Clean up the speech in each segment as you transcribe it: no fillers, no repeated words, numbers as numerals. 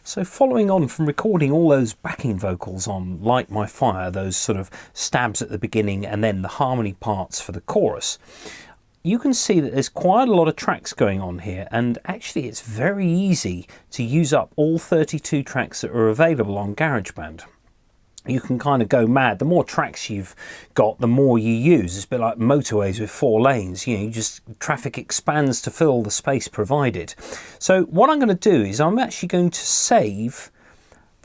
So following on from recording all those backing vocals on Light My Fire, those sort of stabs at the beginning and then the harmony parts for the chorus, you can see that there's quite a lot of tracks going on here, and actually it's very easy to use up all 32 tracks that are available on GarageBand. You can kind of go mad. The more tracks you've got, the more you use. It's a bit like motorways with 4 lanes. You know, traffic expands to fill the space provided. So what I'm going to do is I'm actually going to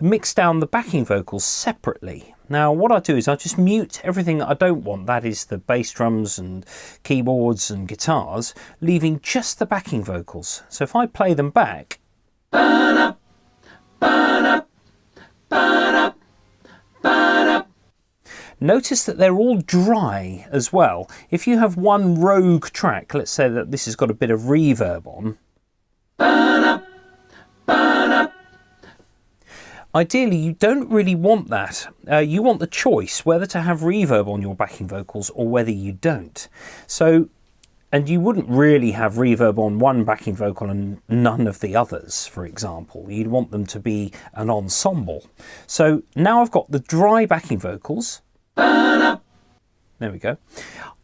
mix down the backing vocals separately. Now what I do is I just mute everything that I don't want, that is the bass drums and keyboards and guitars, leaving just the backing vocals. So if I play them back, notice that they're all dry as well. If you have one rogue track, let's say that this has got a bit of reverb on, ideally you don't really want that. You want the choice whether to have reverb on your backing vocals or whether you don't. So, and you wouldn't really have reverb on one backing vocal and none of the others, for example. You'd want them to be an ensemble. So now I've got the dry backing vocals. There we go.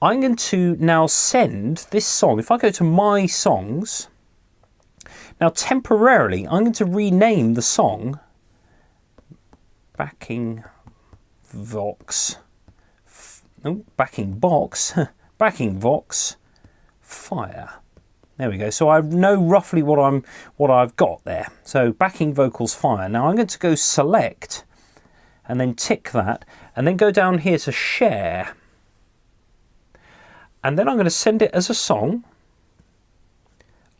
I'm going to now send this song, if I go to My Songs, now temporarily I'm going to rename the song Backing Vox Fire. There we go. So I know roughly what I've got there. So backing vocals fire. Now I'm going to go select and then tick that and then go down here to share. And then I'm going to send it as a song.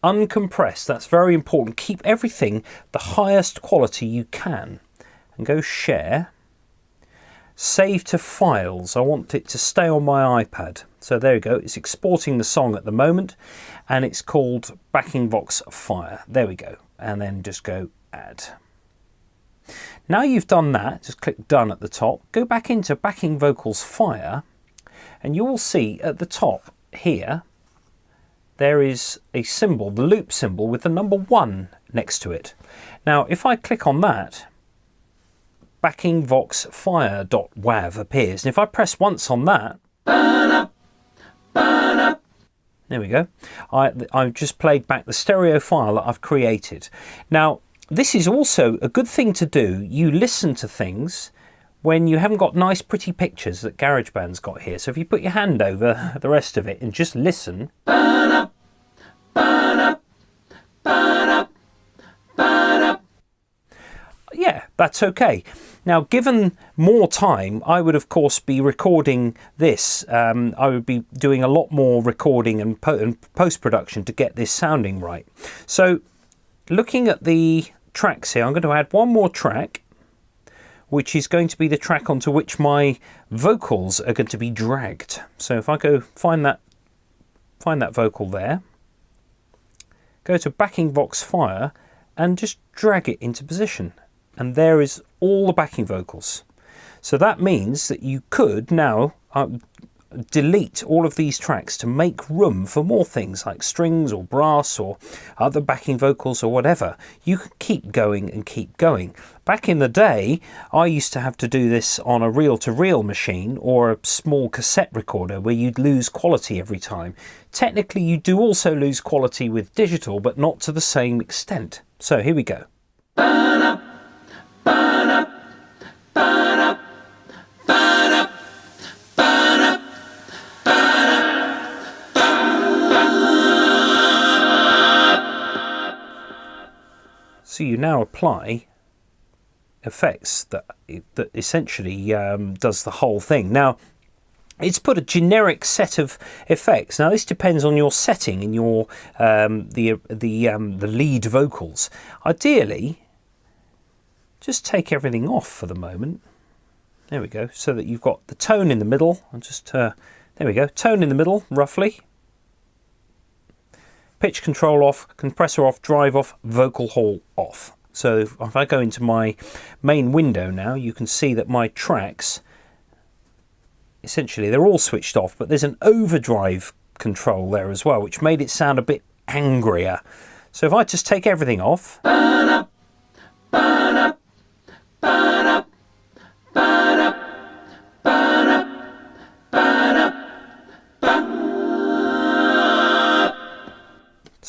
Uncompressed. That's very important. Keep everything the highest quality you can. And go share. Save to files. I want it to stay on my iPad. So there you go. It's exporting the song at the moment and it's called Backing Vox Fire. There we go. And then just go add. Now you've done that, just click done at the top. Go back into Backing Vocals Fire and you will see at the top here there is a symbol, the loop symbol with the number 1 next to it. Now if I click on that, backingvoxfire.wav appears, and if I press once on that, there we go, I've just played back the stereo file that I've created. Now this is also a good thing to do. You listen to things when you haven't got nice pretty pictures that GarageBand's got here. So if you put your hand over the rest of it and just listen, yeah, that's okay. Now, given more time, I would of course be recording this. I would be doing a lot more recording and post-production to get this sounding right. So looking at the tracks here, I'm going to add one more track, which is going to be the track onto which my vocals are going to be dragged. So if I go find that vocal there, go to Backing Vox Fire and just drag it into position. And there is all the backing vocals. So that means that you could now delete all of these tracks to make room for more things like strings or brass or other backing vocals or whatever. You can keep going and keep going. Back in the day, I used to have to do this on a reel-to-reel machine or a small cassette recorder where you'd lose quality every time. Technically, you do also lose quality with digital, but not to the same extent. So here we go. So you now apply effects that essentially does the whole thing. Now, it's put a generic set of effects. Now, this depends on your setting in your the lead vocals. Ideally, just take everything off for the moment. There we go. So that you've got the tone in the middle. I'll just there we go. Tone in the middle, roughly. Pitch control off, compressor off, drive off, vocal hall off. So if I go into my main window now, you can see that my tracks, essentially they're all switched off, but there's an overdrive control there as well, which made it sound a bit angrier. So if I just take everything off,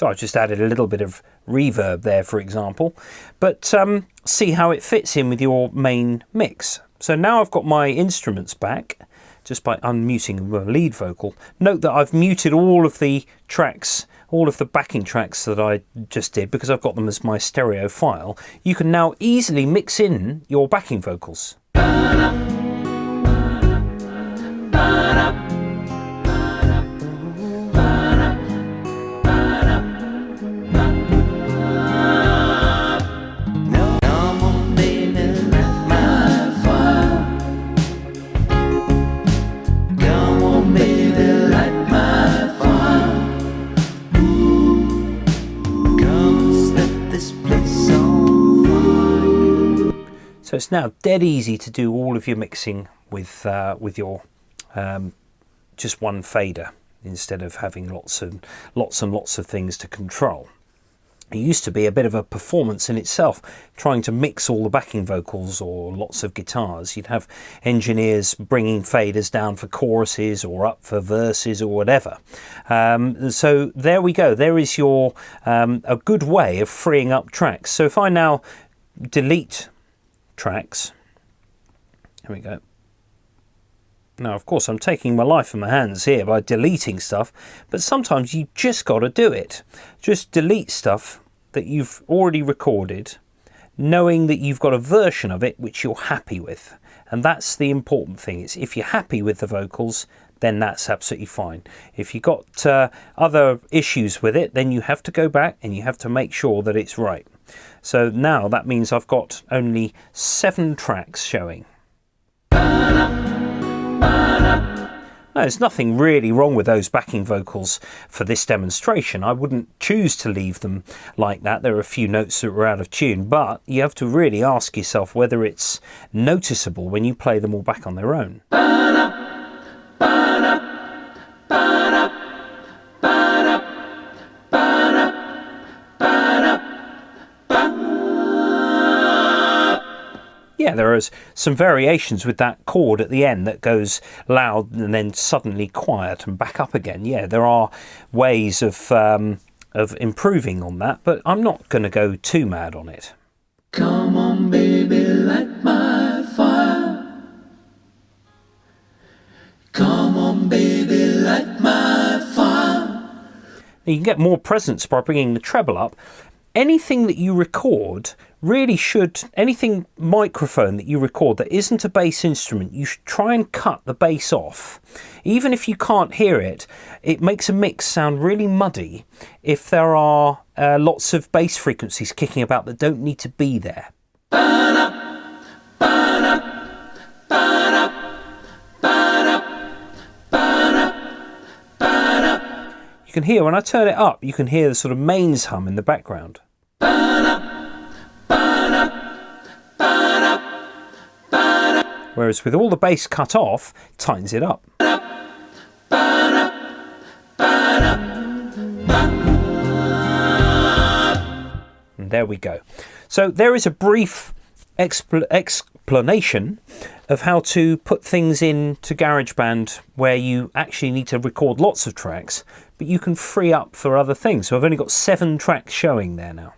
So I've just added a little bit of reverb there, for example, but see how it fits in with your main mix. So now I've got my instruments back just by unmuting the lead vocal. Note that I've muted all of the tracks, all of the backing tracks that I just did, because I've got them as my stereo file. You can now easily mix in your backing vocals. So it's now dead easy to do all of your mixing with your just one fader, instead of having lots and lots of things to control. It used to be a bit of a performance in itself, trying to mix all the backing vocals or lots of guitars. You'd have engineers bringing faders down for choruses or up for verses or whatever. So there we go. There is your a good way of freeing up tracks. So if I now delete tracks, here we go. Now, of course, I'm taking my life in my hands here by deleting stuff, but sometimes you just got to do it. Just delete stuff that you've already recorded, knowing that you've got a version of it which you're happy with. And that's the important thing. Is if you're happy with the vocals, then that's absolutely fine. If you've got other issues with it, then you have to go back and you have to make sure that it's right. So now that means I've got only 7 tracks showing. No, there's nothing really wrong with those backing vocals for this demonstration. I wouldn't choose to leave them like that. There are a few notes that were out of tune, but you have to really ask yourself whether it's noticeable when you play them all back on their own. Yeah, there is some variations with that chord at the end that goes loud and then suddenly quiet and back up again. Yeah, there are ways of improving on that, but I'm not going to go too mad on it. Come on, baby, light my fire. Come on, baby, light my fire. You can get more presence by bringing the treble up. Anything that you record really should, anything microphone that you record that isn't a bass instrument, you should try and cut the bass off. Even if you can't hear it, it makes a mix sound really muddy if there are lots of bass frequencies kicking about that don't need to be there. You can hear, when I turn it up, you can hear the sort of mains hum in the background. Whereas with all the bass cut off, it tightens it up. And there we go. So there is a brief explanation of how to put things into GarageBand where you actually need to record lots of tracks, but you can free up for other things. So I've only got 7 tracks showing there now.